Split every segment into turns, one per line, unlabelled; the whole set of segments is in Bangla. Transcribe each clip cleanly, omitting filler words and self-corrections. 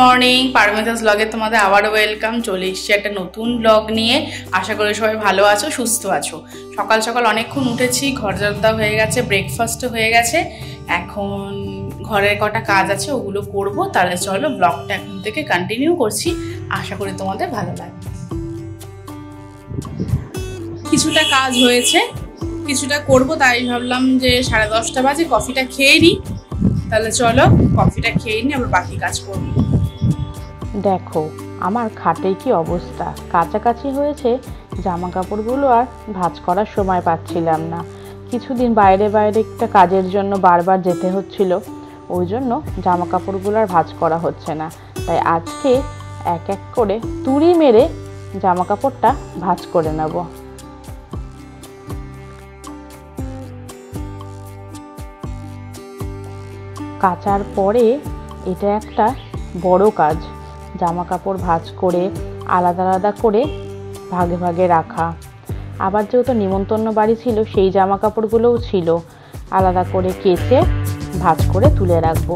মর্নিং, পারমিতাস ব্লগে তোমাদের আবারও ওয়েলকাম। চলে এসেছি একটা নতুন ব্লগ নিয়ে। আশা করি সবাই ভালো আছো, সুস্থ আছো। সকাল সকাল অনেকক্ষণ উঠেছি, ঘর ঝাড়া হয়ে গেছে, ব্রেকফাস্টও হয়ে গেছে। এখন ঘরের কটা কাজ আছে, ওগুলো করব। তাহলে চলো ব্লগটা এখন থেকে কন্টিনিউ করছি। আশা করি তোমাদের ভালো লাগবে। কিছুটা কাজ হয়েছে, কিছুটা করব, তাই ভাবলাম যে 10:30 বাজে, কফিটা খেয়ে নিই। তাহলে চলো কফিটা খেয়ে নিই, আবার বাকি কাজ করব।
দেখো আমার খাটের কি অবস্থা, কাছাকাছি হয়েছে, জামা কাপড়গুলো আর ভাঁজ করার সময় পাচ্ছিলাম না। কিছুদিন বাইরে একটা কাজের জন্য বারবার যেতে হচ্ছিল, ওই জন্য জামা কাপড়গুলো আর ভাঁজ করা হচ্ছে না। তাই আজকে এক এক করে তুড়ি মেরে জামা কাপড়টা ভাঁজ করে নেব। কাচার পরে এটা একটা বড় কাজ, জামা কাপড় ভাঁজ করে আলাদা আলাদা করে ভাগে ভাগে রাখা। আবার যেহেতু নিমন্ত্রণ বাড়ি ছিল, সেই জামা কাপড়গুলোও ছিল, আলাদা করে কেচে ভাঁজ করে তুলে রাখবো।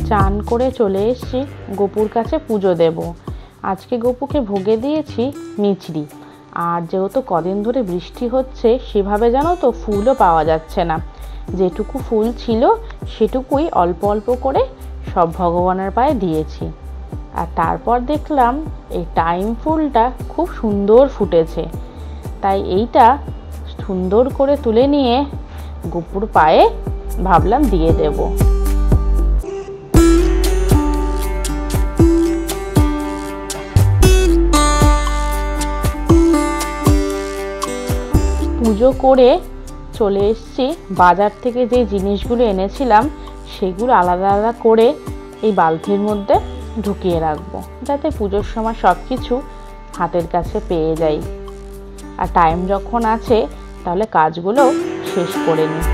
চান করে চলে এসেছি গোপুর কাছে পুজো দেব। আজকে গোপুকে ভোগে দিয়েছি মিচড়ি। আর যেহেতু কদিন ধরে বৃষ্টি হচ্ছে, সেভাবে জানো তো ফুলও পাওয়া যাচ্ছে না। যেটুকু ফুল ছিল সেটুকুই অল্প অল্প করে সব ভগবানের পায়ে দিয়েছি। আর তারপর দেখলাম এই টাইম ফুলটা খুব সুন্দর ফুটেছে, তাই এইটা সুন্দর করে তুলে নিয়ে গোপুর পায়ে ভাবলাম দিয়ে দেব। পুজো করে চলে এসেছি। বাজার থেকে যে জিনিসগুলো এনেছিলাম সেগুলো আলাদা আলাদা করে এই বালতির মধ্যে ঢুকিয়ে রাখবো, যাতে পুজোর সময় সব কিছু হাতের কাছে পেয়ে যাই। আর টাইম যখন আছে তাহলে কাজগুলো শেষ করে নিই।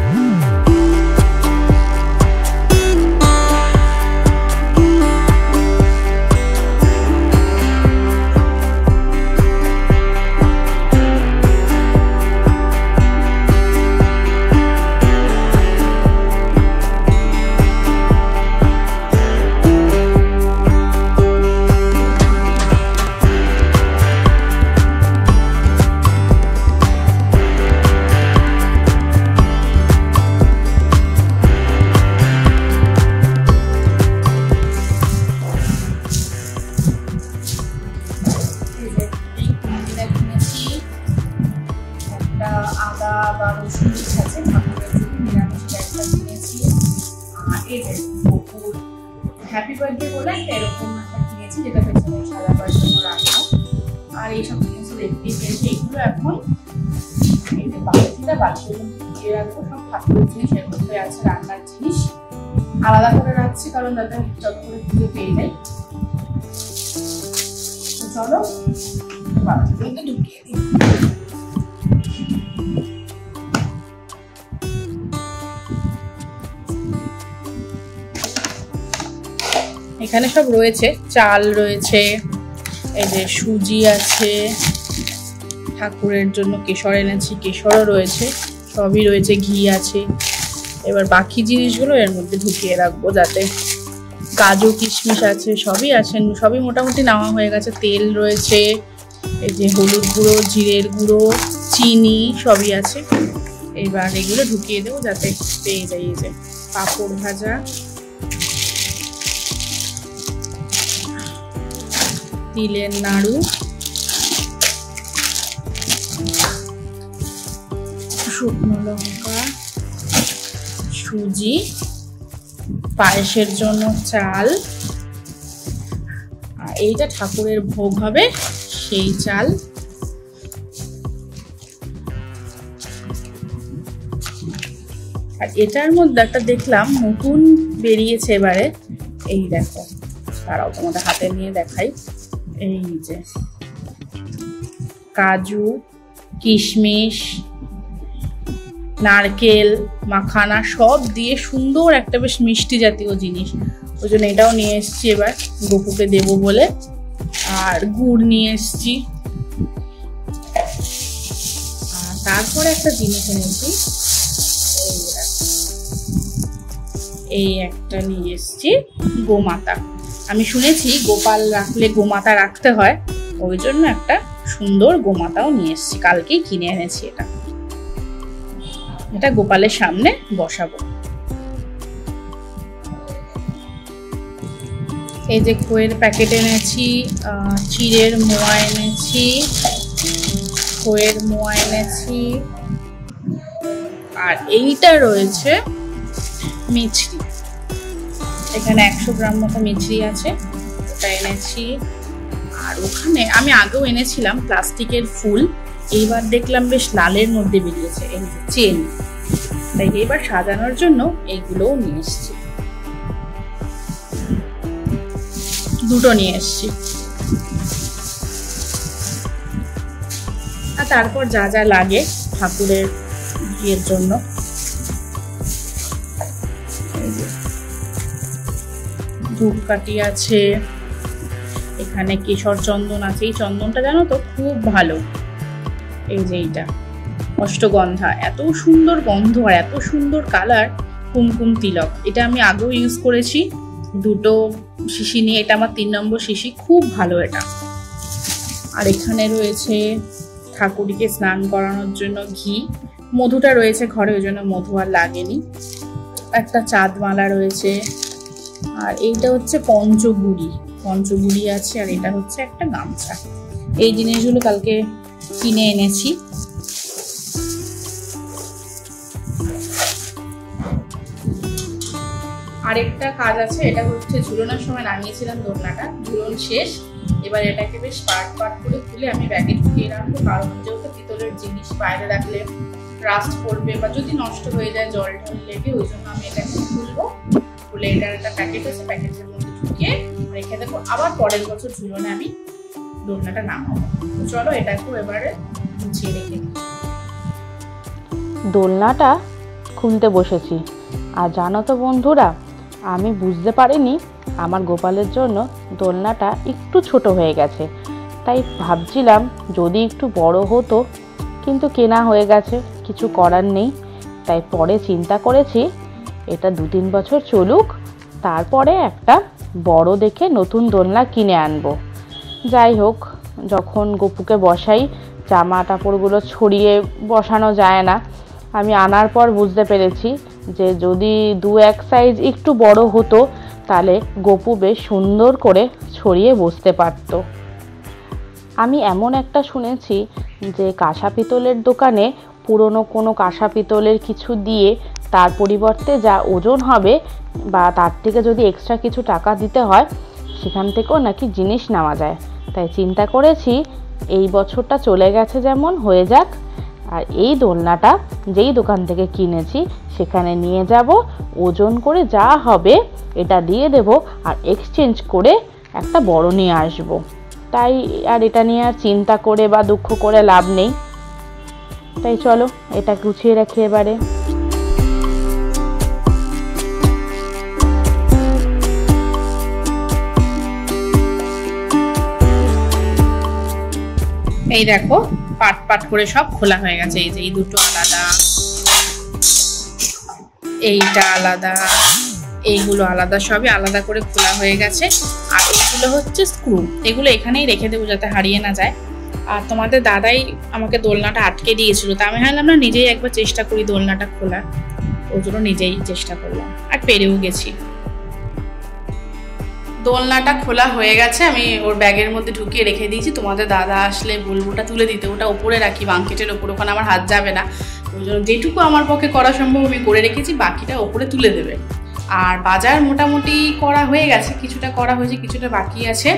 হ্যাপি বার্থডে বলে একটা এরকম একটা কিনেছি, যেটা পেছনে সাজাবার জন্য রাখা। আর এইসব জিনিসগুলো দেখতেই পেয়েছি। এগুলো এখন এই যে বালতির মধ্যে ঢুকিয়ে রাখবো। সব ঠাকুরের জিনিস এর মধ্যে আছে, রান্নার জিনিস আলাদা করে রাখছি, কারণ যাতে যত করে পুজো পেয়ে যাই। তো চলো বালতির মধ্যে ঢুকিয়ে দিই। এখানে সব রয়েছে, চাল রয়েছে, এই যে সুজি আছে, ঠাকুরের জন্য কেশর এনেছি, কেশরও রয়েছে, সবই রয়েছে, ঘি আছে। এবার বাকি জিনিসগুলো এর মধ্যে ঢুকিয়ে রাখবো, যাতে কাজু কিশমিশ আছে, সবই আছে, সবই মোটামুটি নেওয়া হয়ে গেছে। তেল রয়েছে, এই যে হলুদ গুঁড়ো, জিরের গুঁড়ো, চিনি সবই আছে। এবার এগুলো ঢুকিয়ে দেবো যাতে পেয়ে যাই। এই যে পাঁপড় ভাজা, তিলের নাড়ু, শুকনো লঙ্কা, সুজি, পায়েসের জন্য চাল, আর এইটা ঠাকুরের ভোগ হবে সেই চাল। আর এটার মধ্যে একটা দেখলাম নতুন বেরিয়েছে এবারে, এই দেখো, তারাও তোমাদের হাতে নিয়ে দেখাই। এই যে কাজু, কিশমিশ, নারকেল, মাখানা সব দিয়ে সুন্দর একটা বেশ মিষ্টি জাতীয় জিনিস। ওই জন্য এটাও নিয়ে এসেছি এবার গোপুকে দেবো বলে। আর গুড় নিয়ে এসেছি, তারপরে একটা জিনিস এনেছি, এই একটা নিয়ে এসছি গোমাতা। আমি শুনেছি গোপাল রাখলে গোমাতা রাখতে হয়, ওই জন্য একটা সুন্দর গোমাতাও নিয়ে এসছি, কালকেই কিনে এনেছি। এটা গোপালের সামনে বসাবো। এই যে খইয়ের প্যাকেট এনেছি, চিড়ের মোয়া এনেছি, খইয়ের মোয়া এনেছি, আর এইটা রয়েছে মিছরি। এখানে 100 গ্রাম মতো মিছরি আছে, ওটা এনেছি। আর ওখানে আমি আগেও এনেছিলাম প্লাস্টিকের ফুল, এইবার দেখলাম বেশ লালের মধ্যে বেরিয়েছে, এই যে চেন, তাই এইবার সাজানোর জন্য এইগুলোও নিয়ে এসছি, দুটো নিয়ে এসছি। আর তারপর যা যা লাগে ঠাকুরের বিয়ের জন্য, ধূপকাঠি আছে, এখানে কেশর চন্দন আছে। এই চন্দনটা জানো তো খুব ভালো, এই যে এইটা অষ্টগন্ধা, এত সুন্দর গন্ধ আর এত সুন্দর কালার। কুমকুম তিলক, এটা আমি আগেও ইউজ করেছি, দুটো শিশি নিয়ে, এটা আমার 3 নম্বর শিশি, খুব ভালো এটা। আর এখানে রয়েছে ঠাকুরকে স্নান করানোর জন্য ঘি, মধুটা রয়েছে ঘরে, ওই জন্য মধু আর লাগেনি। একটা চাঁদমালা রয়েছে, আর এইটা হচ্ছে পঞ্চগুড়ি আছে, আর এটা হচ্ছে একটা গামছা। এই জিনিসগুলো কালকে কিনে এনেছি। আরেকটা কাজ আছে, এটা হচ্ছে ঝুলনের সময় নামিয়েছিলাম দোলনাটা, ঝুলন শেষ, এবার এটাকে বেশ পার্ট করে খুলে আমি ব্যাগে ঢুকিয়ে রাখবো, কারণ যেহেতু পিতলের জিনিস বাইরে রাখলে রাস্ট পড়বে বা যদি নষ্ট হয়ে যায় জল টল লেগে, ওই জন্য আমি এটাকে খুলবো। খুলে এটার একটা প্যাকেট আছে, প্যাকেটের মধ্যে ঢুকিয়ে রেখে দেবো, আবার পরের বছর ঝুলনে আমি দোলনাটা নামাবো। চলো এটাকেও এবারে গুছিয়ে রেখে দিই।
দোলনাটা খুলতে বসেছি, আর জানো তো বন্ধুরা, আমি বুঝতে পারিনি আমার গোপালের জন্য দোলনাটা একটু ছোট হয়ে গেছে, তাই ভাবছিলাম যদি একটু বড় হতো, কিন্তু কেনা হয়ে গেছে, কিছু করার নেই। তাই পরে চিন্তা করেছি এটা 2-3 বছর চলুক, তারপরে একটা বড় দেখে নতুন দোলনা কিনে আনবো। যাই হোক, যখন গপুকে বসাই জামা কাপড়গুলো ছড়িয়ে বসানো যায় না, আমি আনার পর বুঝতে পেরেছি যে যদি 2-1 সাইজ একটু বড় হতো তাহলে গপু বেশ সুন্দর করে ছড়িয়ে বসতে পারতো। আমি এমন একটা শুনেছি যে কাঁসা পিতলের দোকানে পুরনো কোনো কাঁসা পিতলের কিছু দিয়ে তার পরিবর্তে যা ওজন হবে বা তার থেকে যদি এক্সট্রা কিছু টাকা দিতে হয়, সেখান থেকেও নাকি জিনিস নেওয়া যায়। তাই চিন্তা করেছি এই বছরটা চলে গেছে যেমন হয়ে যাক, আর এই দোলনাটা যেই দোকান থেকে কিনেছি সেখানে নিয়ে যাব, ওজন করে যা হবে এটা দিয়ে দেব, আর এক্সচেঞ্জ করে একটা বড় নিয়ে আসবো। তাই আর এটা নিয়ে আর চিন্তা করে বা দুঃখ করে লাভ নেই। তাই চলো এটা গুছিয়ে রাখি এবারে।
এই দেখো পাট করে সব খোলা হয়ে গেছে, এই যে এই দুটো আলাদা, এইটা আলাদা, এইগুলো আলাদা, সবই আলাদা করে খোলা হয়ে গেছে। আর এইগুলো হচ্ছে স্ক্রু, এগুলো এখানেই রেখে দেবো যাতে হারিয়ে না যায়। আর তোমাদের দাদাই আমাকে দোলনাটা আটকে দিয়েছিল, তা আমি ভাবলাম না নিজেই একবার চেষ্টা করি দোলনাটা খোলার, ওই জন্য নিজেই চেষ্টা করলাম আর পেরেও গেছি। দোলনাটা খোলা হয়ে গেছে, আমি ওর ব্যাগের মধ্যে ঢুকিয়ে রেখে দিয়েছি। তোমাদের দাদা আসলে বলবো ওটা তুলে দিতে, ওটা ওপরে রাখি বাঙ্কেটের ওপর, ওখানে আমার হাত যাবে না, ওই জন্য যেটুকু আমার পক্ষে করা সম্ভব আমি করে রেখেছি, বাকিটা ওপরে তুলে দেবে। আর বাজার মোটামুটি করা হয়ে গেছে, কিছুটা করা হয়েছে, কিছুটা বাকি আছে।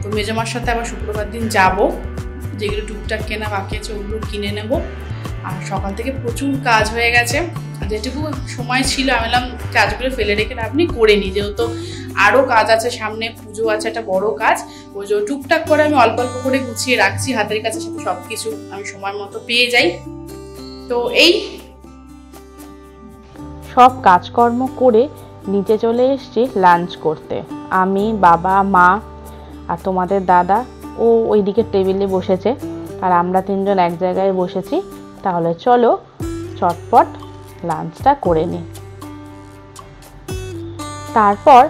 তো মেজমার সাথে আবার শুক্রবার দিন যাব, যেগুলো টুকটাক কেনা বাকি আছে ওগুলো কিনে নেব। আর সকাল থেকে প্রচুর কাজ হয়ে গেছে, যেটুকু সময় ছিল আমি বললাম কাজগুলো ফেলে রেখে আপনি করে নিই, যেহেতু আরও কাজ আছে সামনে, পুজো আছে একটা বড় কাজ, ওই জন্য টুকটাক করে আমি অল্প অল্প করে গুছিয়ে রাখছি, হাতের কাছে সাথে সব কিছু আমি সময় মতো পেয়ে যাই। তো এই
সব কাজকর্ম করে নিচে চলে এসেছি লাঞ্চ করতে, আমি, বাবা, মা আর তোমাদের দাদা ও ওইদিকে টেবিলে বসেছে, আর আমরা 3জন এক জায়গায় বসেছি তাহলে চলো চটপট লাঞ্চটা করে নিই। তারপর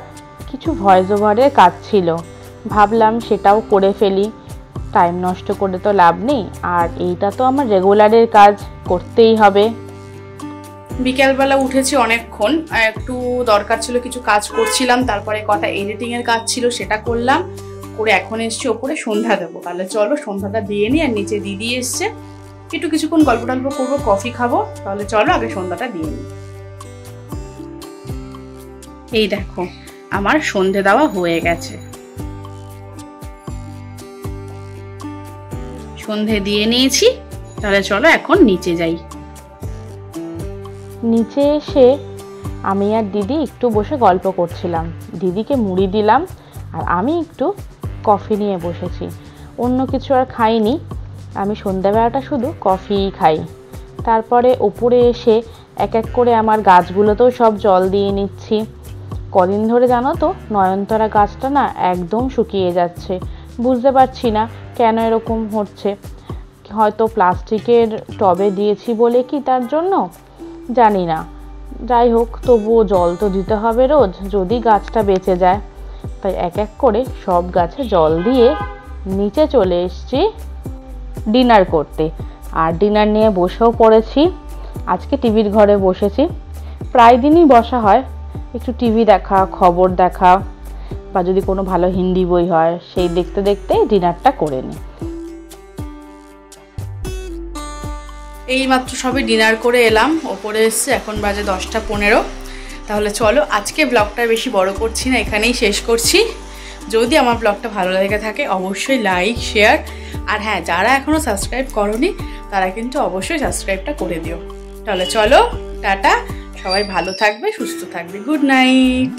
কিছু ভয়েস ওভারের কাজ ছিল, ভাবলাম সেটাও করে ফেলি, টাইম নষ্ট করে তো লাভ নেই, আর এইটা তো আমার রেগুলারের কাজ, করতেই হবে।
বিকেলবেলা উঠেছি অনেকক্ষণ, একটু দরকার ছিল, কিছু কাজ করছিলাম, তারপরে কটা এডিটিংয়ের কাজ ছিল সেটা করলাম, করে এখন এসছি ওপরে সন্ধ্যা দেবো। তাহলে চলো সন্ধ্যাটা দিয়ে নিই। আর নিচে দিদি এসছে, একটু কিছুক্ষণ গল্প টল্প করবো, কফি খাবো। তাহলে চলো আগে সন্ধ্যাটা দিয়ে নিই। এই দেখো আমার সন্ধে দেওয়া হয়ে গেছে, সন্ধে দিয়ে নিয়েছি। তাহলে চলো এখন নিচে যাই।
নিচে এসে আমি আর দিদি একটু বসে গল্প করছিলাম, দিদিকে মুড়ি দিলাম আর আমি একটু কফি নিয়ে বসেছি, অন্য কিছু আর খাইনি, আমি সন্ধ্যাবেলাটা শুধু কফিই খাই। তারপরে ওপরে এসে এক এক করে আমার গাছগুলোতেও সব জল দিয়ে নিচ্ছি। কদিন ধরে জানো তো নয়নতারা গাছটা না একদম শুকিয়ে যাচ্ছে, বুঝতে পারছি না কেন এরকম হচ্ছে, হয়তো প্লাস্টিকের টবে দিয়েছি বলে কি তার জন্য, জানি না। যাই হোক, তবুও জল তো দিতে হবে রোজ, যদি গাছটা বেঁচে যায়। তাই এক এক করে সব গাছে জল দিয়ে নিচে চলে এসেছি ডিনার করতে। আর ডিনার নিয়ে বসেও পড়েছি। আজকে টিভির ঘরে বসেছি, প্রায় দিনই বসা হয়, একটু টিভি দেখা, খবর দেখা, বা যদি কোনো ভালো হিন্দি বই হয় সেই দেখতে দেখতে ডিনারটা করে নিই।
এই মাত্র সবে ডিনার করে এলাম, ওপরে এসছে, এখন বাজে 10টা 15। তাহলে চলো আজকে ব্লগটা বেশি বড় করছি না, এখানেই শেষ করছি। যদি আমার ব্লগটা ভালো লেগে থাকে অবশ্যই লাইক, শেয়ার, আর হ্যাঁ, যারা এখনও সাবস্ক্রাইব করোনি তারা কিন্তু অবশ্যই সাবস্ক্রাইবটা করে দিও। তাহলে চলো টাটা, সবাই ভালো থাকবে, সুস্থ থাকবে, গুড নাইট।